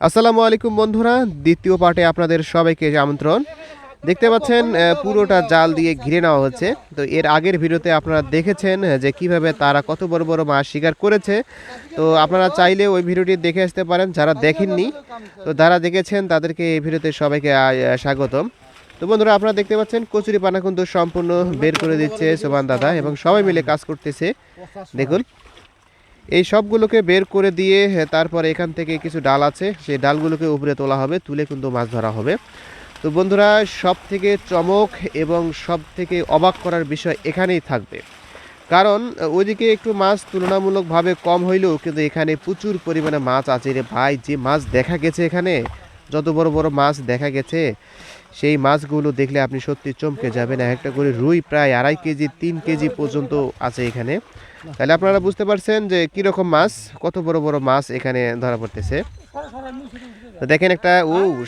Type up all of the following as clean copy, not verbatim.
আসসালামু আলাইকুম বন্ধুরা, দ্বিতীয় পার্টে আপনাদের সবাইকে আমন্ত্রণ। দেখতে পাচ্ছেন পুরোটা জাল দিয়ে ঘিরে নেওয়া হচ্ছে। তো এর আগের ভিডিওতে আপনারা দেখেছেন যে কিভাবে তারা কত বড় বড় মাছ শিকার করেছে। তো আপনারা চাইলে ওই ভিডিওটি দেখে আসতে পারেন যারা দেখেননি। তো যারা দেখেছেন তাদেরকে এই ভিডিওতে সবাইকে স্বাগতম। তো বন্ধুরা, আপনারা দেখতে পাচ্ছেন কচুরি পানা কিন্তু সম্পূর্ণ বের করে দিচ্ছে সোবান দাদা এবং সবাই মিলে কাজ করতেছে। দেখুন, এই সবগুলোকে বের করে দিয়ে তারপরে এখান থেকে কিছু ডাল আছে, সেই ডালগুলোকে উপরে তোলা হবে, তুলে কিন্তু মাছ ধরা হবে। তো বন্ধুরা, সব থেকে চমক এবং সব থেকে অবাক করার বিষয় এখানেই থাকবে, কারণ ওইদিকে একটু মাছ তুলনামূলকভাবে কম হইলেও কিন্তু এখানে প্রচুর পরিমাণে মাছ আছে রে ভাই। যে মাছ দেখা গেছে এখানে, যত বড় বড় মাছ দেখা গেছে, সেই মাছগুলো দেখলে আপনি সত্যি চমকে যাবেন। একটা করে রুই প্রায় 2.5 কেজি 3 কেজি পর্যন্ত আছে এখানে। তাহলে আপনারা বুঝতে পারছেন যে কীরকম মাছ, কত বড় বড় মাছ এখানে ধরা পড়তেছে। তো দেখেন একটা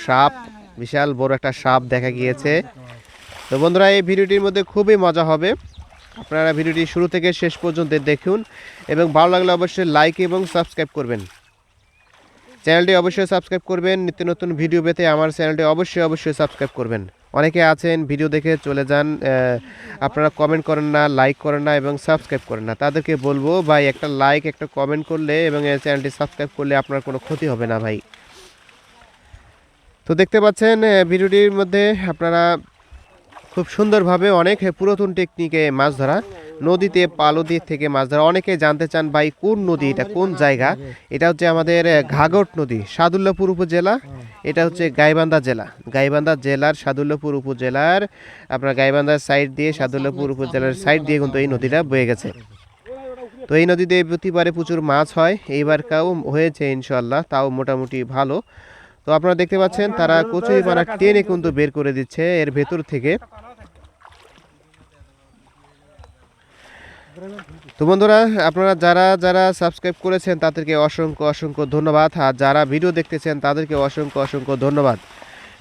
সাপ, বিশাল বড় একটা সাপ দেখা গিয়েছে। তো বন্ধুরা, এই ভিডিওটির মধ্যে খুবই মজা হবে, আপনারা ভিডিওটি শুরু থেকে শেষ পর্যন্ত দেখুন এবং ভালো লাগলে অবশ্যই লাইক এবং সাবস্ক্রাইব করবেন। চ্যানেলটি অবশ্যই সাবস্ক্রাইব করবেন। নিত্য নতুন ভিডিও পেতে আমার চ্যানেলটি অবশ্যই সাবস্ক্রাইব করবেন। অনেকে আছেন ভিডিও দেখে চলে যান, আপনারা কমেন্ট করেন না, লাইক করেন না এবং সাবস্ক্রাইব করেন না। তাদেরকে বলবো, ভাই একটা লাইক একটা কমেন্ট করলে এবং চ্যানেলটি সাবস্ক্রাইব করলে আপনার কোনো ক্ষতি হবে না ভাই। তো দেখতে পাচ্ছেন ভিডিওটির মধ্যে আপনারা খুব সুন্দরভাবে অনেক পুরাতন টেকনিকে মাছ ধরা, নদীতে পালদি থেকে মাছ ধরা। অনেকে জানতে চান ভাই কোন নদী, এটা কোন জায়গা। এটা হচ্ছে আমাদের ঘাঘট নদী, সাদুল্লাপুর উপজেলা। এটা হচ্ছে গাইবান্ধা জেলা, গাইবান্ধা জেলার সাদুল্লাপুর উপজেলার, আপনার গাইবান্ধার সাইড দিয়ে সাদুল্লাপুর উপজেলার সাইড দিয়ে কিন্তু এই নদীটা বয়ে গেছে। তো এই নদীতে প্রতিবারে প্রচুর মাছ হয়, এইবারকাও হয়েছে ইনশাল্লাহ, তাও মোটামুটি ভালো। তো আপনারা দেখতে পাচ্ছেন তারা কচুরি পানা টেনে কিন্তু বের করে দিচ্ছে এর ভেতর থেকে। তো বন্ধুরা, আপনারা যারা যারা সাবস্ক্রাইব করেছেন তাদেরকে অসংখ্য ধন্যবাদ, আর যারা ভিডিও দেখতেছেন তাদেরকে অসংখ্য ধন্যবাদ।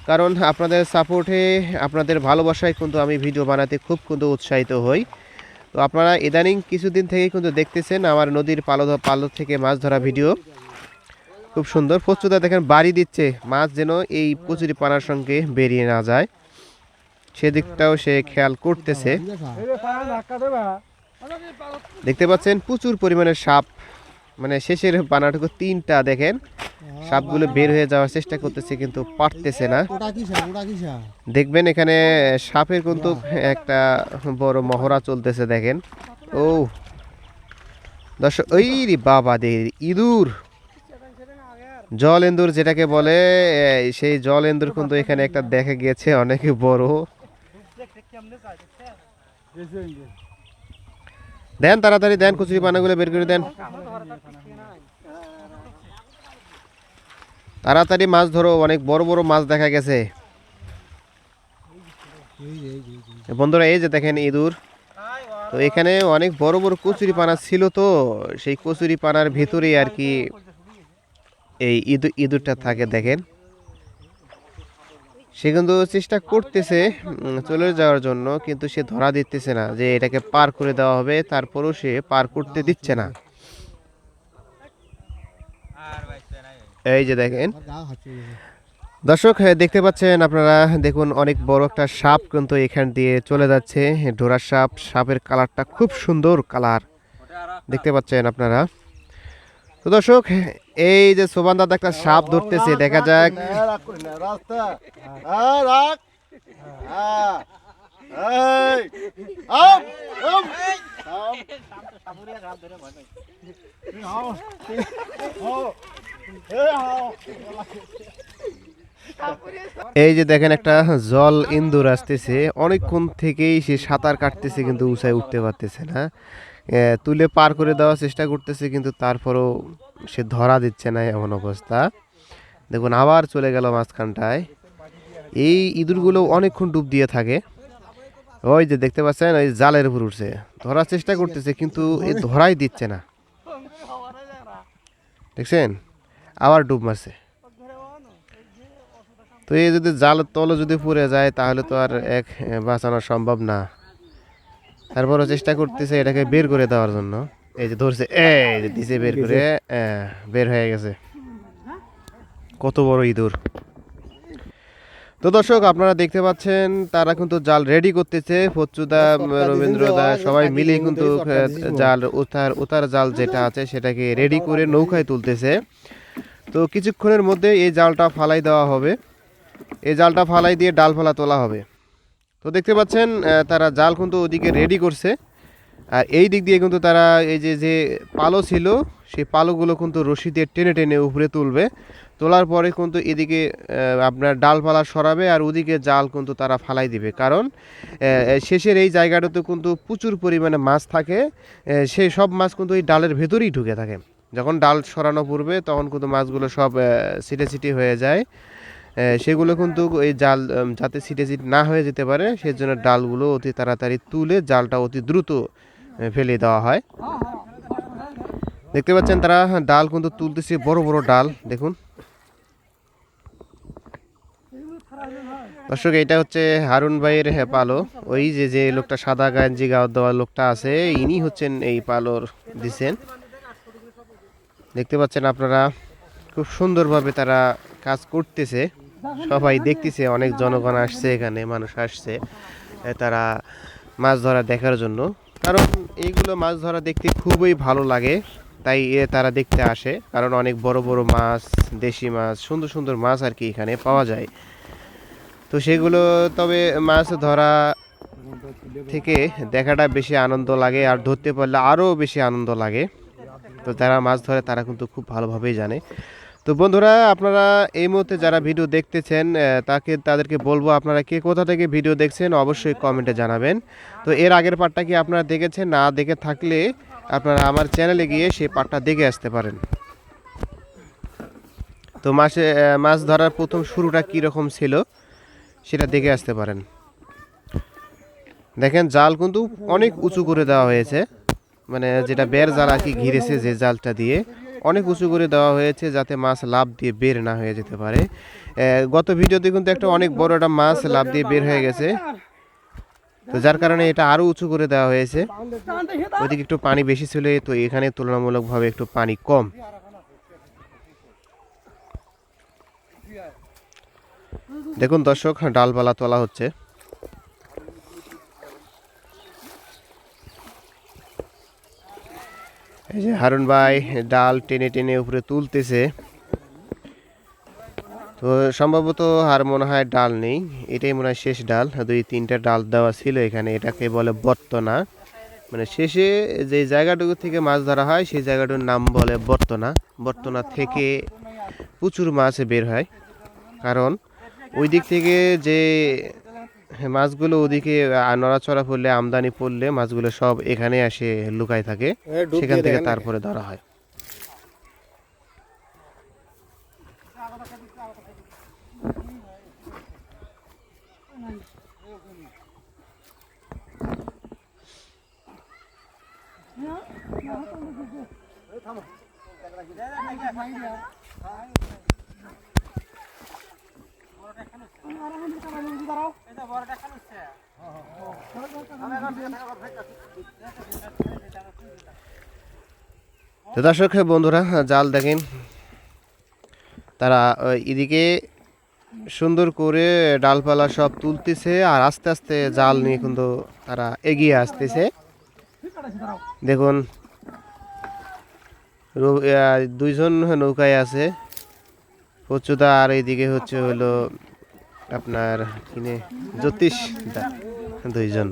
কারণ আপনাদের সাপোর্টে, আপনাদের ভালোবাসায় কিন্তু আমি ভিডিও বানাতে খুব কিন্তু উৎসাহিত হই। তো আপনারা ইদানিং কিছুদিন থেকে কিন্তু দেখতেছেন আমার নদীর পালো থেকে মাছ ধরা ভিডিও। খুব সুন্দর প্রস্তুতা দেখেন, বাড়ি দিচ্ছে মাছ যেন এই কচুরি পানার সঙ্গে বেরিয়ে না যায়, সেদিকটাও সে খেয়াল করতেছে। দেখতে পাচ্ছেন প্রচুর পরিমাণে সাপ, মানে শেষের পানাটুকু 3টা দেখেন, সাপগুলো বের হয়ে যাওয়ার চেষ্টা করতেছে কিন্তু পারতেছে না। দেখবেন এখানে সাপের কিন্তু একটা বড় মহড়া চলতেছে দেখেন। ও দর্শক, ওই রে বাবা, ইঁদুর, জল এন্দুর যেটাকে বলে, সেই জল এন্দুর কিন্তু এখানে একটা দেখা গিয়েছে, অনেক বড়। দেন তাড়াতাড়ি দেন, কচুরি পানাগুলো বের করে দেন, তাড়াতাড়ি মাছ ধরো, অনেক বড় বড় মাছ দেখা গেছে বন্ধুরা। এই যে দেখেন ইঁদুর, তো এখানে অনেক বড় বড় কচুরি পানা ছিল, তো সেই কচুরি পানার ভিতরেই আর কি এই ইঁদুরটা থাকে। দেখেন সে কিন্তু চেষ্টা করতেছে চলে যাওয়ার জন্য, কিন্তু সে ধরা দিতেছে না যে এটাকে পার করে দেওয়া হবে, তারপরও সে পার করতে দিচ্ছে না। এই যে দেখেন দর্শক, দেখতে পাচ্ছেন আপনারা, দেখুন অনেক বড় একটা সাপ কিন্তু এখান দিয়ে চলে যাচ্ছে, ডোরা সাপ। সাপের কালারটা খুব সুন্দর কালার দেখতে পাচ্ছেন আপনারা। তো দর্শক, এই যে সোবান দাদা একটা সাপ ধরতেছে, দেখা যাক। এই যে দেখেন একটা জল ইন্দুর আসতেছে, অনেকক্ষণ থেকেই সে সাঁতার কাটতেছে কিন্তু উঁচায় উঠতে পারতেছে না। তুলে পার করে দেওয়ার চেষ্টা করতেছে কিন্তু তারপরও সে ধরা দিচ্ছে না, এমন অবস্থা। দেখুন আবার চলে গেল মাঝখানটায়। এই ইঁদুরগুলো অনেকক্ষণ ডুব দিয়ে থাকে। ওই যে দেখতে পাচ্ছেন, ওই জালের উপর উঠছে, ধরার চেষ্টা করতেছে কিন্তু এ ধরাই দিচ্ছে না। দেখছেন, আবার ডুব মারছে। তো এই যদি জালের তলে যদি পড়ে যায় তাহলে তো আর বাঁচানো সম্ভব না। তারপরও চেষ্টা করতেছে এটাকে বের করে দেওয়ার জন্য। এই যে ধরছে, এই যে দিছে বের করে, বের হয়ে গেছে। কত বড় ইঁদুর! তো দর্শক আপনারা দেখতে পাচ্ছেন তারা কিন্তু জাল রেডি করতেছে। ফচ্চুদা, রবীন্দ্রদা সবাই মিলে কিন্তু জাল উতার জাল যেটা আছে সেটাকে রেডি করে নৌকায় তুলতেছে। তো কিছুক্ষণের মধ্যে এই জালটা ফালাই দেওয়া হবে। এই জালটা ফালাই দিয়ে ডালপালা তোলা হবে। তো দেখতে পাচ্ছেন তারা জাল কিন্তু ওদিকে রেডি করছে। আর এই দিক দিয়ে কিন্তু তারা এই যে যে পালো ছিল সেই পালোগুলো কিন্তু রশি দিয়ে টেনে টেনে উপরে তুলবে। তোলার পরে কিন্তু এদিকে আপনার ডালপালা সরাবে আর ওদিকে জাল কিন্তু তারা ফালাই দিবে। কারণ শেষের এই জায়গাটাতে কিন্তু প্রচুর পরিমাণে মাছ থাকে। সেই সব মাছ কিন্তু এই ডালের ভেতরেই ঢুকে থাকে। যখন ডাল সরানো পড়বে তখন কিন্তু মাছগুলো সব ছিটে ছিটে হয়ে যায়। সেগুলো কিন্তু এই জাল যাতে ছিটে ছিট না হয়ে যেতে পারে সেজন্য ডালগুলো অতি তাড়াতাড়ি তুলে জালটা অতি দ্রুত ফেলে দেওয়া হয়। দেখতে পাচ্ছেন তারা ডাল কিন্তু তুলতেছে, বড় বড় ডাল দেখুন। দর্শক এটা হচ্ছে হারুন ভাইয়ের পালো। ওই যে যে লোকটা সাদা গাঞ্জি গাওয়া দেওয়া লোকটা আছে ইনি হচ্ছেন এই পালোর দিছেন। দেখতে পাচ্ছেন আপনারা খুব সুন্দরভাবে তারা কাজ করতেছে। সবাই দেখতেছে, অনেক জনগণ আসছে, এখানে মানুষ আসছে তারা মাছ ধরা দেখার জন্য। কারণ এইগুলো মাছ ধরা দেখতে খুবই ভালো লাগে, তাই তারা দেখতে আসে। কারণ অনেক বড় বড় মাছ, দেশি মাছ, সুন্দর সুন্দর মাছ আর কি এখানে পাওয়া যায়। তো সেগুলো তবে মাছ ধরা থেকে দেখাটা বেশি আনন্দ লাগে, আর ধরতে পারলে আরও বেশি আনন্দ লাগে। তো যারা মাছ ধরে তারা কিন্তু খুব ভালোভাবেই জানে। তো বন্ধুরা আপনারা এই মুহূর্তে যারা ভিডিও দেখতেছেন তাদেরকে বলবো আপনারা কে কোথা থেকে ভিডিও দেখছেন অবশ্যই কমেন্টে জানাবেন। তো এর আগের পার্টটা কি আপনারা দেখেছেন? না দেখে থাকলে আপনারা আমার চ্যানেলে গিয়ে সেই পার্টটা দেখে আসতে পারেন। তো মাছ ধরার প্রথম শুরুটা কীরকম ছিল সেটা দেখে আসতে পারেন। দেখেন জাল কিন্তু অনেক উঁচু করে দেওয়া হয়েছে, মানে যেটা বের জাল আর কি ঘিরেছে যে জালটা দিয়ে অনেক উঁচু করে দেওয়া হয়েছে যাতে মাছ লাফ দিয়ে বের না হয়ে যেতে পারে। গত ভিডিওতে কিন্তু একটা অনেক বড় একটা মাছ লাফ দিয়ে বের হয়ে গেছে, তো যার কারণে এটা আরও উঁচু করে দেওয়া হয়েছে। ওইদিকে একটু পানি বেশি ছিল, তো এখানে তুলনামূলকভাবে একটু পানি কম। দেখুন দর্শক ডালপালা তোলা হচ্ছে। এই যে হারুন ভাই ডাল টেনে টেনে উপরে তুলতেছে। তো সম্ভবত আর মনে হয় ডাল নেই, এটাই মনে হয় শেষ ডাল। 2-3টা ডাল দেওয়া ছিল এখানে, এটাকে বলে বর্তনা। মানে শেষে যে জায়গাটুকু থেকে মাছ ধরা হয় সেই জায়গাটার নাম বলে বর্তনা। বর্তনা থেকে প্রচুর মাছ বের হয়, কারণ ওই দিক থেকে যে মাছগুলো ওদিকে নড়াচড়া পড়লে, আমদানি পড়লে মাছগুলো সব এখানে আসে লুকায় থাকে, সেখান থেকে তারপরে ধরা হয়। তো দর্শক বন্ধুরা জাল দেখেন, তারা এদিকে সুন্দর করে ডালপালা সব তুলতেছে আর আস্তে আস্তে জাল নিয়ে কিন্তু তারা এগিয়ে আসতেছে। দেখুন দুইজন নৌকায় আছে, পচুদা, আর এইদিকে হচ্ছে হলো আপনার কিনে জ্যোতিষ দা। দুইজন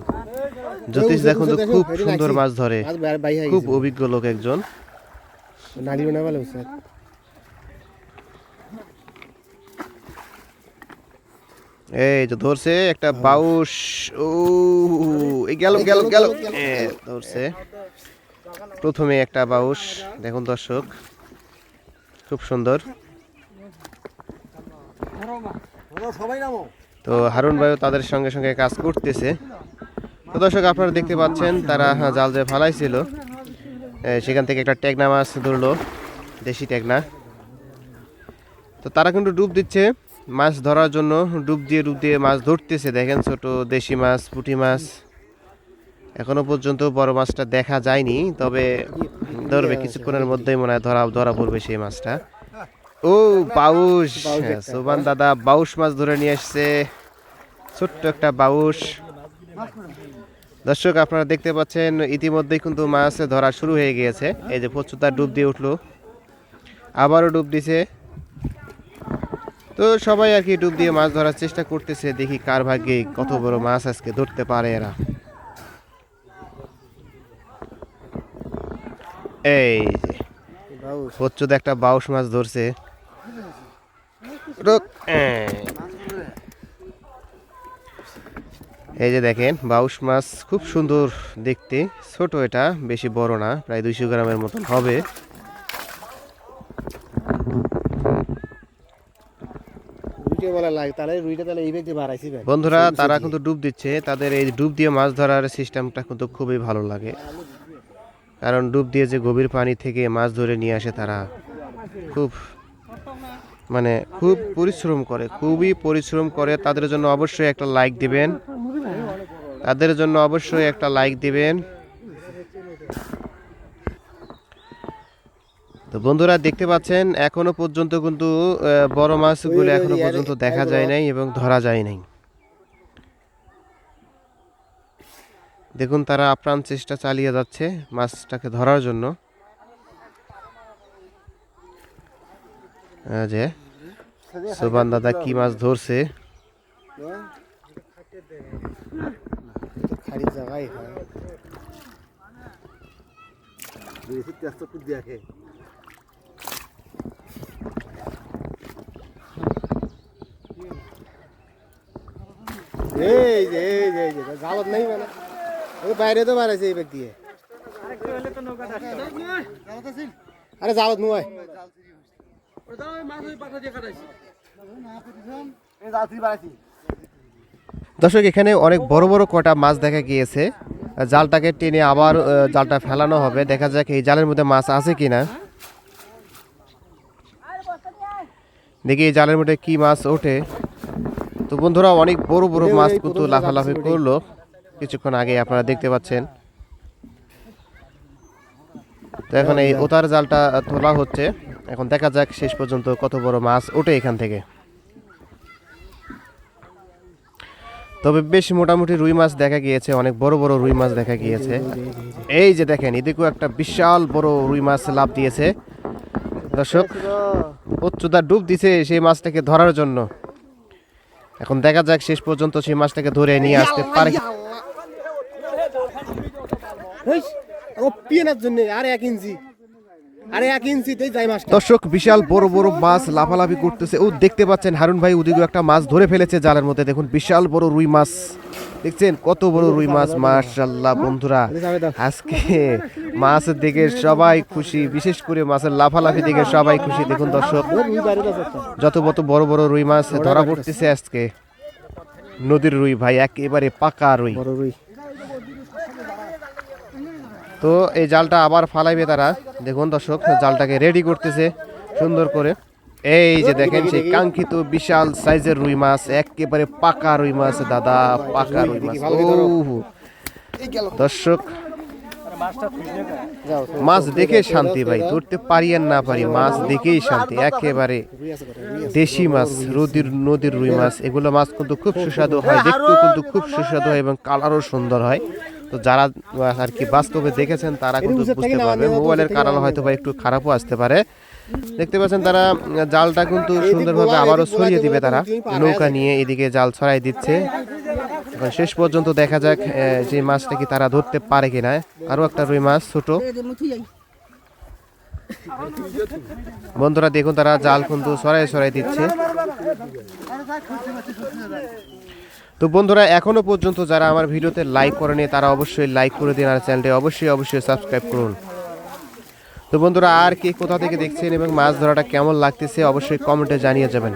জ্যোতিষ দেখুন তো খুব সুন্দর মাছ ধরে, খুব অভিজ্ঞ লোক একজন। এই যে ধরছে একটা বাউস, ও গেল গেল গেল, ধরছে প্রথমে একটা বাউস। দেখুন দর্শক খুব সুন্দর। তো হারুন ভাইও তাদের সঙ্গে সঙ্গে কাজ করতেছে। তো দর্শক আপনারা দেখতে পাচ্ছেন তারা জাল যে ফালাইছিল সেখান থেকে একটা টেকনা মাছ ধরলো, দেশি টেকনা। তো তারা কিন্তু ডুব দিচ্ছে মাছ ধরার জন্য, ডুব দিয়ে মাছ ধরতেছে। দেখেন ছোট দেশি মাছ, পুঁটি মাছ এখনো পর্যন্ত বড় মাছটা দেখা যায়নি, তবে ধরবে কিছুক্ষণের মধ্যেই মনে হয় ধরা পড়বে সেই মাছটা। ও বাউস, সোবান দাদা বাউস মাছ ধরে নিয়ে আসছে, ছোট্ট একটা বাউস। দর্শক আপনারা দেখতে পাচ্ছেন ইতিমধ্যেই কিন্তু মাছ ধরা শুরু হয়ে গিয়েছে। এই যে প্রচুর ডুব দিয়ে উঠলো, আবারও ডুব দিছে। তো সবাই আর কি ডুব দিয়ে মাছ ধরার চেষ্টা করতেছে, দেখি কার ভাগ্যে কত বড় মাছ আজকে ধরতে পারে এরা। এই যে প্রচুর একটা বাউস মাছ ধরছে। এই যে দেখেন বাউস মাছ, খুব সুন্দর দেখতে, ছোট, এটা বেশি বড় না, প্রায় 200 গ্রামের মতন হবে। বন্ধুরা তারা কিন্তু ডুব দিচ্ছে, তাদের এই ডুব দিয়ে মাছ ধরার সিস্টেমটা কিন্তু খুবই ভালো লাগে, কারণ ডুব দিয়ে যে গভীর পানি থেকে মাছ ধরে নিয়ে আসে তারা, খুব খুব পরিশ্রম করে, খুবই পরিশ্রম করে। তাদের জন্য অবশ্যই একটা লাইক দিবেন, তাদের জন্য অবশ্যই একটা লাইক দিবেন। তো বন্ধুরা দেখতে পাচ্ছেন এখনো পর্যন্ত কিন্তু বড় মাছগুলো এখনো পর্যন্ত দেখা যায় নাই এবং ধরা যায় নাই। দেখুন তারা আপ্রাণ চেষ্টা চালিয়ে যাচ্ছে মাছটাকে ধরার জন্য। যে সোবান দাদা কি মাছ ধরছে, জালত নেই মানে বাইরে তো বাড়াইছে এই ব্যক্তি, আরে জালত নয়। দর্শক এখানে অনেক বড় বড় কটা মাছ দেখা গিয়েছে। জালটাকে টেনে আবার জালটা ফেলানো হবে, দেখা যাক এই জালের মধ্যে মাছ আছে কিনা। দেখি এই জালের মধ্যে কি মাছ ওঠে। তো বন্ধুরা অনেক বড় বড় মাছ কিন্তু লাফালাফি করলো কিছুক্ষণ আগে, আপনারা দেখতে পাচ্ছেন। তো এখন এই ওতার জালটা তোলা হচ্ছে, এখন দেখা যাক শেষ পর্যন্ত কত বড় মাছ ওঠে এখান থেকে। তবে বেশ মোটামুটি রুই মাছ দেখা গিয়েছে, অনেক বড় বড় রুই মাছ দেখা গিয়েছে। এই যে দেখেন এদিকেও একটা বিশাল বড় রুই মাছ লাফ দিয়েছে। দর্শক প্রচুর ডুব দিছে সেই মাছটাকে ধরার জন্য, এখন দেখা যাক শেষ পর্যন্ত সেই মাছটাকে ধরে নিয়ে আসতে পারে। দর্শক বিশাল বড় বড় মাছ লাফালাফি করতেছে। ও দেখতে পাচ্ছেন হারুন ভাই ওদিকে একটা মাছ ধরে ফেলেছে জালের মধ্যে, দেখুন বিশাল বড় রুই মাছ, দেখছেন কত বড় রুই মাছ। মাশাআল্লাহ বন্ধুরা আজকে মাছের দিকে সবাই খুশি, বিশেষ করে মাছের লাফালাফি দিকে সবাই খুশি। দেখুন দর্শক যত বড় বড় রুই মাছ ধরা পড়তেছে আজকে, নদীর রুই ভাই, একেবারে পাকা রুই। তো এই জালটা আবার ফালাইবে তারা, দেখুন দর্শক জালটাকে রেডি করতেছে সুন্দর করে। এই যে দেখেন সেই কাঙ্ক্ষিত বিশাল সাইজের রুই মাছ, একেবারে পাকা রুই মাছ দাদা, পাকা রুই মাছ। দর্শক মাছ দেখে শান্তি ভাই, ধরতে পারি আর না পারি, মাছ দেখেই শান্তি, একেবারে দেশি মাছ, নদীর রুই মাছ। এগুলো মাছ কিন্তু খুব সুস্বাদু হয়, দেখতেও কিন্তু খুব সুস্বাদু হয় এবং কালারও সুন্দর হয়। তো যারা আর কি বাস্তবে দেখেছেন তারা কিন্তু বুঝতে পারবে, মোবাইলের কালার হয়তো বা একটু খারাপও আসতে পারে। দেখতে পাচ্ছেন তারা জালটা কিন্তু সুন্দরভাবে আবারও ছড়িয়ে দিবে, তারা নৌকা নিয়ে এদিকে জাল ছড়াই দিচ্ছে। এখন শেষ পর্যন্ত দেখা যাক যে মাছটা কি তারা ধরতে পারে কিনা। আরো একটা রুই মাছ ছোট। বন্ধুরা দেখুন তারা জাল কিন্তু ছড়াই দিচ্ছে। তো বন্ধুরা এখনো পর্যন্ত যারা আমার ভিডিওতে লাইক করেনি তারা অবশ্যই লাইক করে দিন, আর চ্যানেলটি অবশ্যই সাবস্ক্রাইব করুন। তো বন্ধুরা আর কে কোথা থেকে দেখছেন এবং মাছ ধরাটা কেমন লাগতেছে অবশ্যই কমেন্টে জানিয়ে যাবেন।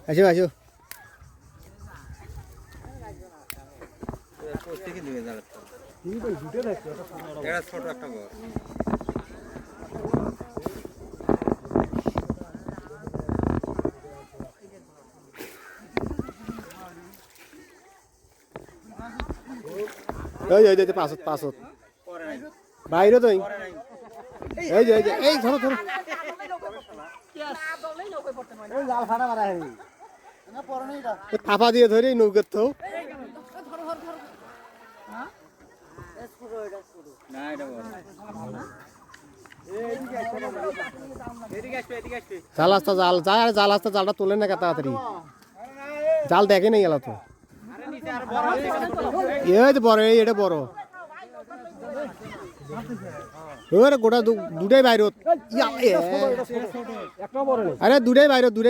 আসো আসো এই যে পাঁচত পাঁচত বাইরে তো এই ধরো ধরো থাপা দিয়ে ধরে নৌকার তো জাল আসতে জাল যায় জাল আসতে জালটা তোলে না তাড়াতাড়ি জাল দেখে নেই গেল তো এই বড় এটা বড় ওরে গোটা দুটাই বাইরে আরে দুটাই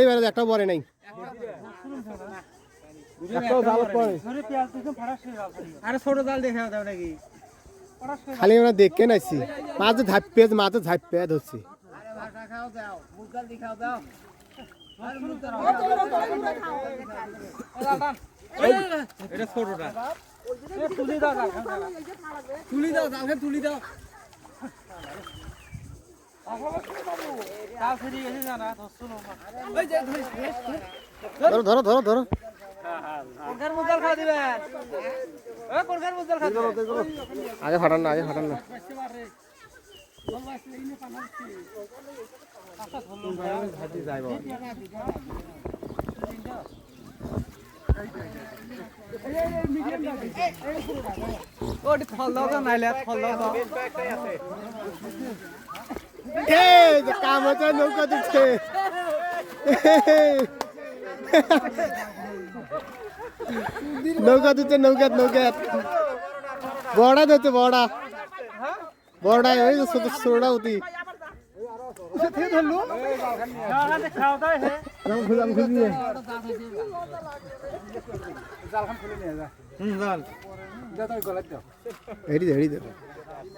বাইরে একটা বড় নাই খালি ওরা দেখে নাইছি মাঝে ঝাপে ধরছি ধরো ধরো ধরো ধরো আগে ফাটান না কাম হচ্ছে নৌকা দিচ্ছে নৌকা বড়া দিচ্ছে বড়া ওই ছোটা উতি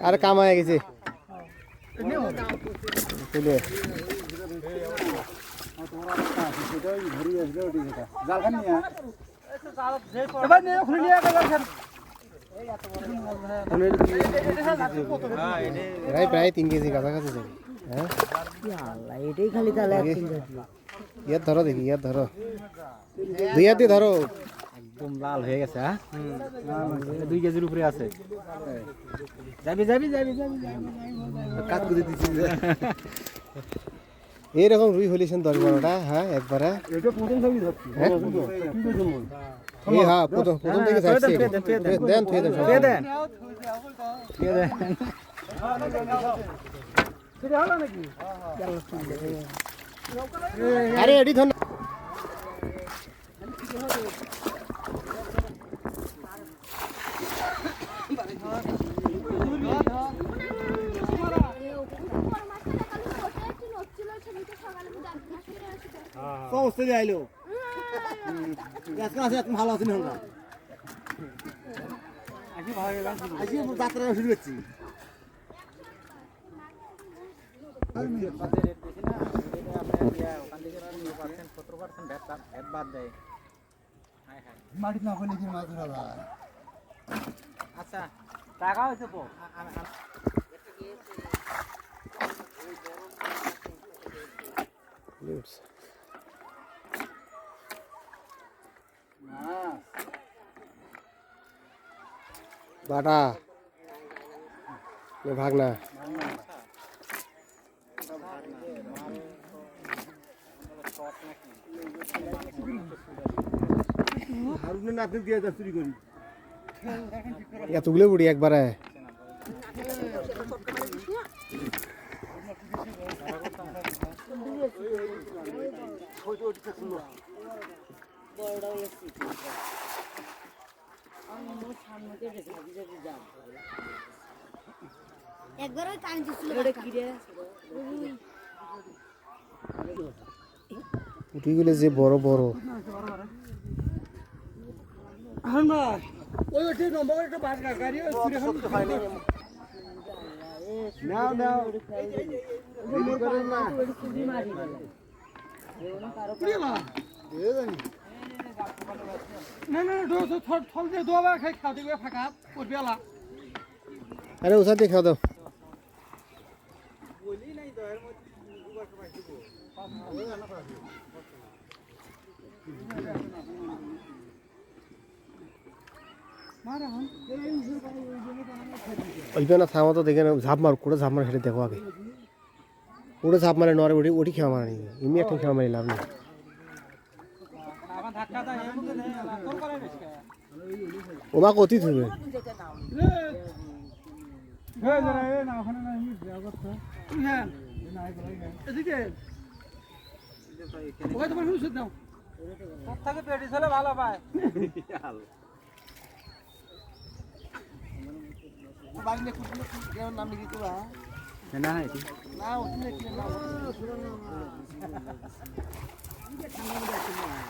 আর কামায় গেছে প্রায় 3 কেজি কাছাকাছি যাবে হ্যাঁ এটাই খালি তাহলে ইয়ার ধরো দেখি ইয়ার ধরো দুই হাত দিয়ে ধরো একদম লাল হয়ে গেছে হ্যাঁ 2 কেজির উপরে আছে যাবি কাট করে দিচ্ছি এইরকম রুই হলিছেন 10-12টা হ্যাঁ একবারে এটা প্রথম ছবি ধরছি হ্যাঁ প্রথম থেকে যাচ্ছে দেন আরে এডি ধন আইলো ভালো আছেন যাত্রা শুরু করছি মাটি না করলে কি মাছ ধরা যায় আচ্ছা টাকা হয়েছে বাটা ভাগনা এতগুলো বুড়ি একবারে একবার ওই কারেন্ট ছিল উঠিগুলো যে বড় বড় নাও নাও দেরি করেন না আরে উঠা দিয়ে খাও দাও ওইটা না থামা তো দেখে না ঝাঁপ মার কুড়ে ঝাঁপ মারে সেটা দেখো আগে কুড়ে ঝাঁপ মারে নরে ওটি ওটি খেয়া মারা নাকি এমনি একটা খেয়া মারি লাভ নেই ওমা কতি থুবে ভালো পায় নাম লিখি তোরা না না ওখানে কি নাম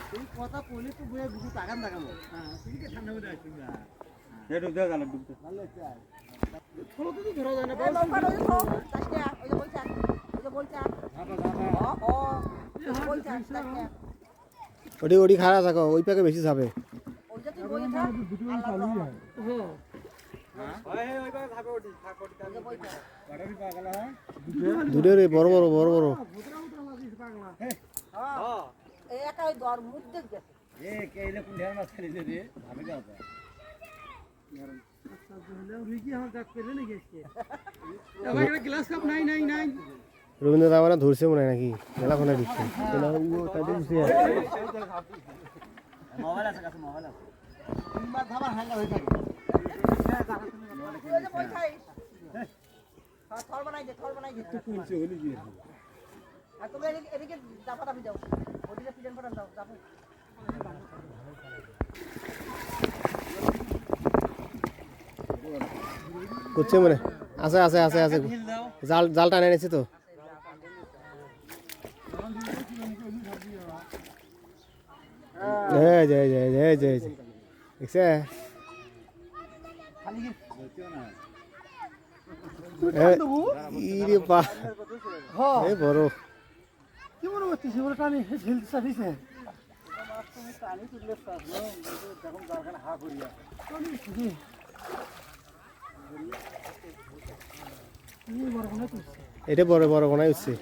তুই কথা কইলে তো বইয়া দুটো টাকা দেখাবো হ্যাঁ তুই কি ঠান্ডা করে আসছিস না ডুব দে গেল ডুব ভালো চাই ছোট তো ধরা যায় না ওটি ওটি খারাপ থাকো ওই প্যাকে বেশি যাবে দুটো রে বড় বড় বড় বড় রবীন্দ্র দাবানা ধরছে মনে হয় নাকি মেলা খোনা দিচ্ছে মোবাইল আছে কাছে মোবাইল আছে করছে মনে আছে আছে আছে আছে জাল জাল টানে এনেছে তো জয় জয় জয় জয় জয় জয় দেখছে ইরে বা এ বড় কি মনে হচ্ছে বলে টানি ঝিলতে চাইছে এটা বড় বড় কোনায় উঠছে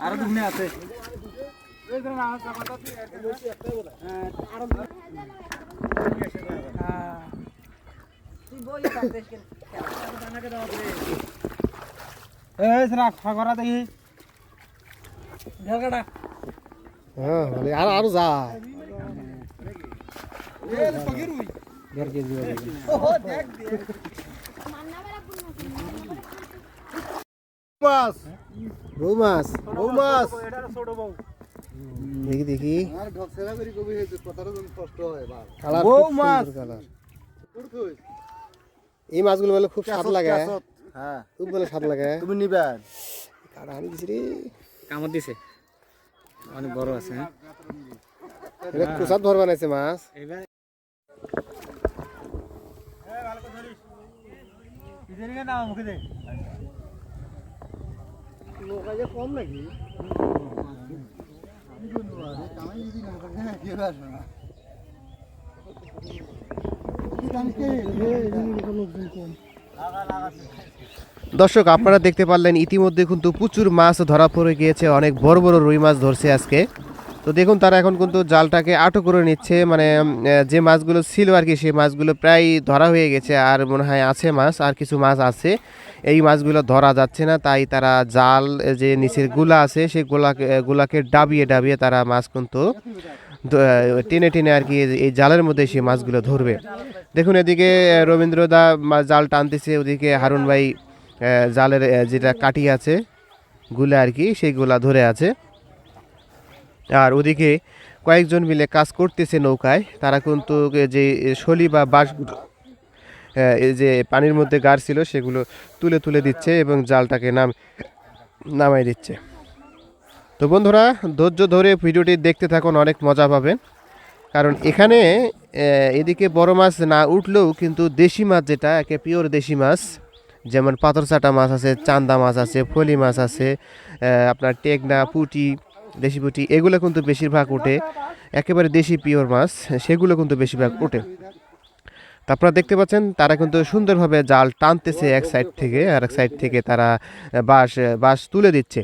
আরো দুনে আছে দেখি হ্যাঁ আর আরো যায় দেড় কেজি মাছ বউ মাছ বউ মাছ দেখি দেখি বউ মাছ এই মাছগুলো বলে খুব স্বাদ লাগে হ্যাঁ খুব বলে স্বাদ লাগে তুমি নিবা কাটা আনি দিছি রে কামত দিছে অনেক বড় আছে হ্যাঁ এটা প্রসাদ ভর বানাইছে মাছ এবার ভালো করে ধরিস ইদারিকে নাও মুখে দে নৌকা যে কম নাকি দর্শক আপনারা দেখতে পারলেন ইতিমধ্যে কিন্তু প্রচুর মাছ ধরা পড়ে গিয়েছে অনেক বড় বড় রুই মাছ ধরছে আজকে তো দেখুন তারা এখন কিন্তু জালটাকে আটক করে নিচ্ছে মানে যে মাছগুলো ছিল আর কি সেই মাছগুলো প্রায় ধরা হয়ে গেছে আর মনে হয় আছে মাছ আর কিছু মাছ আছে এই মাছগুলো ধরা যাচ্ছে না তাই তারা জাল যে নিচের গুলা আছে সেই গুলাকে ডাবিয়ে ডাবিয়ে তারা মাছ কিন্তু টেনে টেনে আর কি এই জালের মধ্যে সেই মাছগুলো ধরবে দেখুন এদিকে রবীন্দ্রদা জাল টানতেছে ওদিকে হারুন ভাই জালের যেটা কাটি আছে গুলা আর কি সেইগুলা ধরে আছে আর ওদিকে কয়েকজন মিলে কাজ করতেছে নৌকায় তারা কিন্তু যে শলি বা বাঁশ এই যে পানির মধ্যে গাড় ছিল সেগুলো তুলে তুলে দিচ্ছে এবং জালটাকে নামাই দিচ্ছে। তো বন্ধুরা ধৈর্য ধরে ভিডিওটি দেখতে থাকুন, অনেক মজা পাবেন। কারণ এখানে এদিকে বড় মাছ না উঠলেও কিন্তু দেশি মাছ, যেটা একে পিওর দেশি মাছ, যেমন পাথরচাটা মাছ আছে, চান্দা মাছ আছে, ফলি মাছ আছে, আপনার টেকনা, পুঁটি, দেশি পুঁটি, এগুলো কিন্তু বেশিরভাগ ওঠে। একেবারে দেশি পিওর মাছ সেগুলো কিন্তু বেশিরভাগ ওঠে। তা আপনারা দেখতে পাচ্ছেন তারা কিন্তু সুন্দরভাবে জাল টানতেছে এক সাইড থেকে, আর এক সাইড থেকে তারা বাঁশ তুলে দিচ্ছে।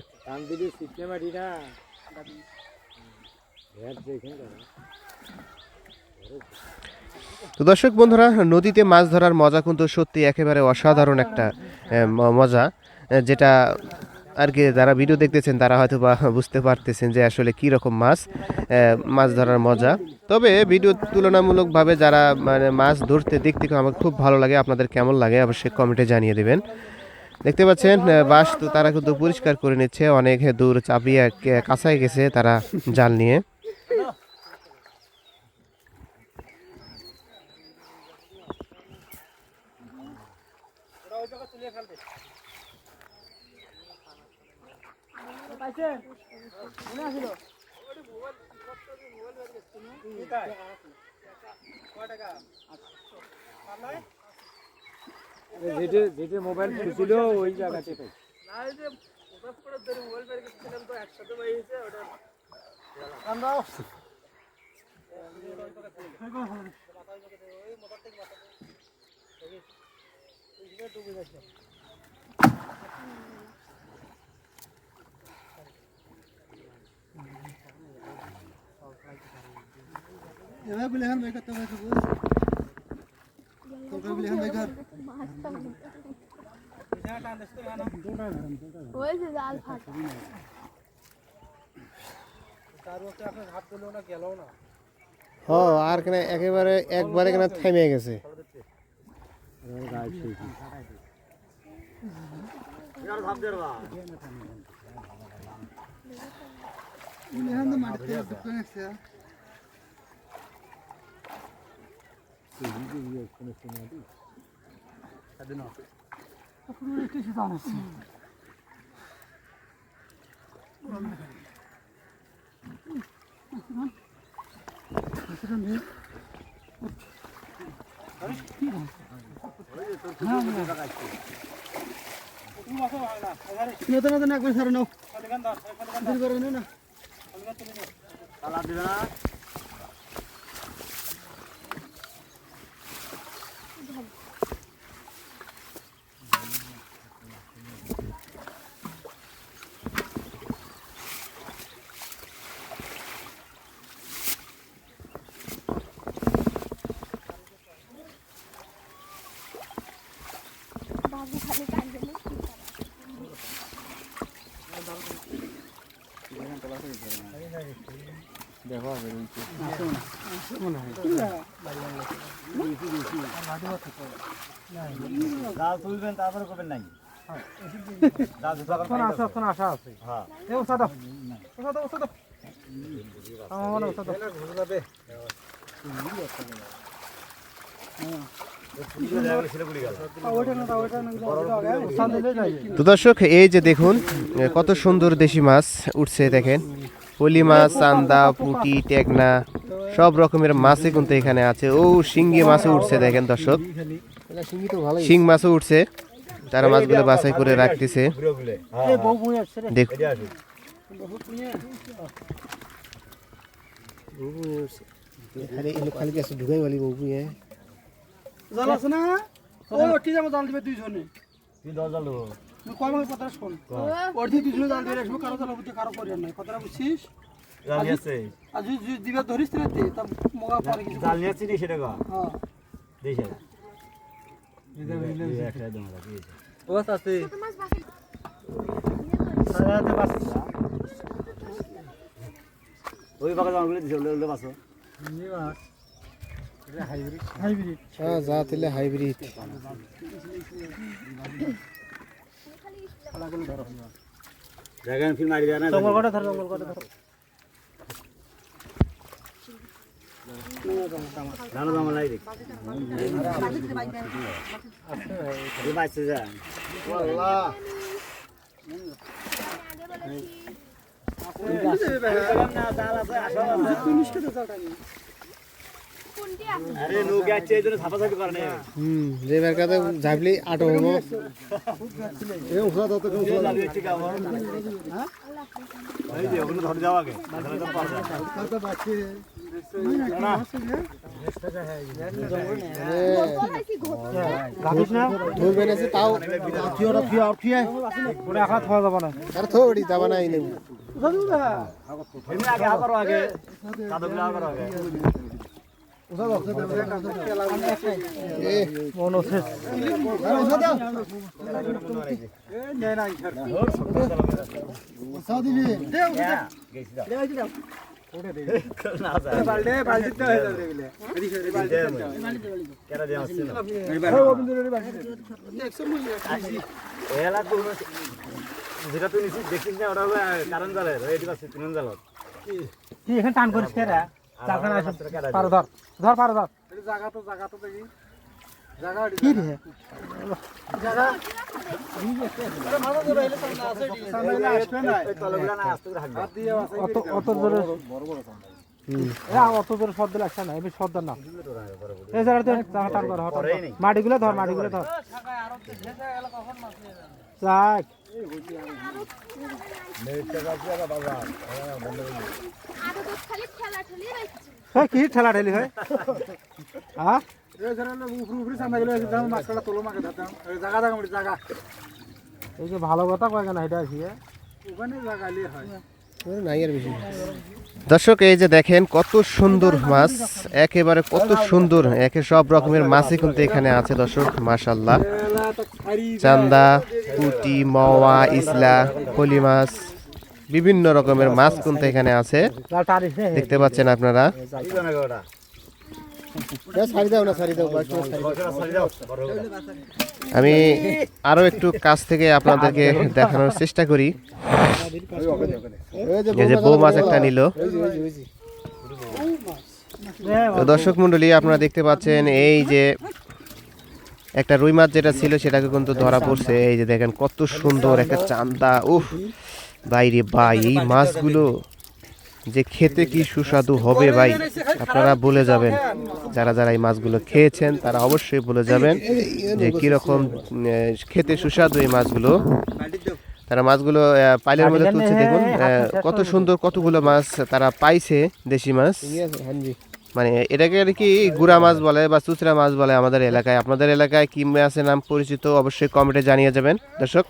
তো দর্শক বন্ধুরা, নদীতে মাছ ধরার মজা কিন্তু সত্যি একেবারে অসাধারণ একটা মজা, যেটা আর কি যারা ভিডিও দেখতেছেন তারা হয়তো বা বুঝতে পারতেছেন যে আসলে কি রকম মাছ ধরার মজা। তবে ভিডিও তুলনামূলকভাবে যারা মানে মাছ ধরতে দেখতে আমার খুব ভালো লাগে। আপনাদের কেমন লাগে অবশ্যই কমেন্টে জানিয়ে দেবেন। দেখতে পাচ্ছেন বাঁশ তো তারা কিন্তু পরিষ্কার করে নিচ্ছে, অনেক দূর চাপিয়ে কাছায় গেছে তারা জাল নিয়ে। যেটা মোবাইল ছিল ওই জায়গাতে আর কেন একেবারে একবারে কেন থেমে গেছে। নতুন একবার সারা নাও না দেখো জাল তুলবেন তারপরে করবেন নাই আশা আছে তো দর্শক এই যে দেখুন কত সুন্দর দেশি মাছ উঠছে, দেখেন পলি মাছ, চান্দা, পুঁটি, টেকনা, সব রকমের মাছই কিন্তু এখানে আছে। ও শিঙ্গি মাছও উঠছে, দেখেন দর্শক শিং মাছও উঠছে, তারা মাছগুলো বাছাই করে রাখতেছে। দেখুন জাল আছে না ওই ওটি যাবো জাল দিবে দুইজনে তুই দশ জাল দেবো কয় মাস কথা শোন ওটি দুইজনে জাল দিয়ে রাখবো, কারো জাল বুঝতে কারো করিয়ার নাই, কথাটা বুঝছিস? জাল আছে আর যদি দিবে ধরিস না তে তা মোগা পরে কিছু জাল নিয়ে আসছি সেটা গা হ্যাঁ দেশে আছে ওই বাগান জালগুলো দিছে ওগুলো বাসো হাইব্রিড হ্যাঁ, যা দিলে হাইব্রিড। জায়গায় ফিল্ম মারি দেয় না জঙ্গল কাটা ধরো জানো জঙ্গল লাই দেখ এই বাইছে যা আল্লাহ যে বেরকাতে ঝাপলি আটো হবো ধরবে না তাও আর থোড়ি যাবা না এই নেব যেটা তুই দেখিস না ওটা কারণ জালে তিন জালত এখানে টান করিস কে রে পারো ধর ধর পারো ধর জায়গা তো দেখি জায়গা কি রে জায়গা আসবে না তলগুলা না আসতে থাকবে হাত দিয়ে আছে অত অত জোরে অত জোরে শব্দ লাগছে না এমনি শব্দ না এই জায়গা টান কর মাটিগুলো ধর মাটিগুলো ধর যাক কি ঠেলা ঠেলি হয় হ্যাঁ এই যে ভালো কথা কয় কেন এটা আছি নাই আর বেশি দর্শক এই যে দেখেন কত সুন্দর মাছ, একেবারে কত সুন্দর, সব রকমের মাছই কিন্তু এখানে আছে দর্শক। মাশাআল্লাহ, চান্দা, পুঁটি, মাওয়া, ইসলা, পলি মাছ, বিভিন্ন রকমের মাছ কিন্তু এখানে আছে, দেখতে পাচ্ছেন আপনারা। আমি আরো একটু কাছ থেকে আপনাদেরকে দেখানোর চেষ্টা করি। এই যে বউ মাছ একটা নিল। তো দর্শক মন্ডলী, আপনারা দেখতে পাচ্ছেন এই যে একটা রুই মাছ যেটা ছিল সেটাকে কিন্তু ধরা পড়ছে। এই যে দেখেন কত সুন্দর একটা চান্দা। উফ বাইরে ভাই, এই মাছগুলো যে খেতে কি সুস্বাদু হবে ভাই, আপনারা বলে যাবেন। যারা যারা এই মাছগুলো খেয়েছেন তারা অবশ্যই বলে যাবেন যে কিরকম খেতে সুস্বাদু এই মাছগুলো। তারা মাছগুলো পাইলের মধ্যে তুলছে, দেখুন কত সুন্দর কতগুলো মাছ তারা পাইছে, দেশি মাছ। মানে এটাকে আর কি গুড়া মাছ বলে বা চুচড়া মাছ বলে আমাদের এলাকায়। আপনাদের এলাকায় কি মাছের নাম পরিচিত অবশ্যই কমেন্টে জানিয়ে যাবেন দর্শক।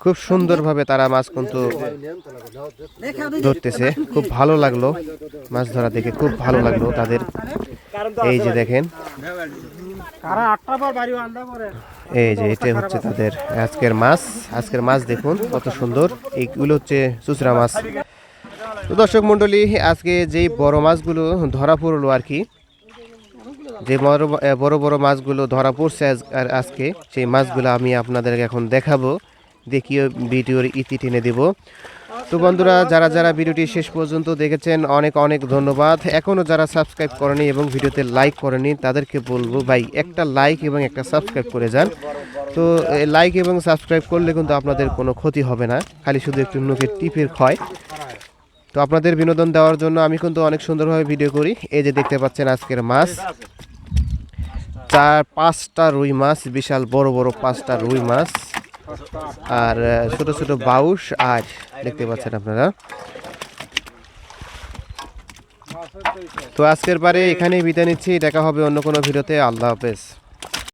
খুব সুন্দরভাবে তারা মাছ কিন্তু ধরতেছে, খুব ভালো লাগলো মাছ ধরা দেখে, খুব ভালো লাগলো তাদের। এই যে দেখেন, এই যে এটা হচ্ছে তাদের আজকের মাছ। আজকের মাছ দেখুন কত সুন্দর, এইগুলো হচ্ছে চুচড়া মাছ। তো দর্শক মন্ডলী, আজকে যেই বড় মাছগুলো ধরা পড়লো আর কি, যে বড় বড় মাছগুলো ধরা পড়ছে আজকে, সেই মাছগুলো আমি আপনাদেরকে এখন দেখাবো, দেখিয়ে ভিডিওর ইতি টেনে দেব। তো বন্ধুরা, যারা যারা ভিডিওটি শেষ পর্যন্ত দেখেছেন অনেক অনেক ধন্যবাদ। এখনও যারা সাবস্ক্রাইব করেনি এবং ভিডিওতে লাইক করেনি তাদেরকে বলবো ভাই একটা লাইক এবং একটা সাবস্ক্রাইব করে যান। তো লাইক এবং সাবস্ক্রাইব করলে কিন্তু আপনাদের কোনো ক্ষতি হবে না, খালি শুধু একটু নখের টিপের ক্ষয়। তো আপনাদের বিনোদন দেওয়ার জন্য আমি কিন্তু অনেক সুন্দরভাবে ভিডিও করি। এই যে দেখতে পাচ্ছেন আজকের মাছ, 4-5টা রুই মাছ, বিশাল বড় বড় 5টা রুই মাছ, আর ছোট ছোট বাউস, আর দেখতে পাচ্ছেন আপনারা। তো আজকের বারে এখানেই বিদায় নিচ্ছি, দেখা হবে অন্য কোনো ভিডিওতে। আল্লাহ হাফেজ।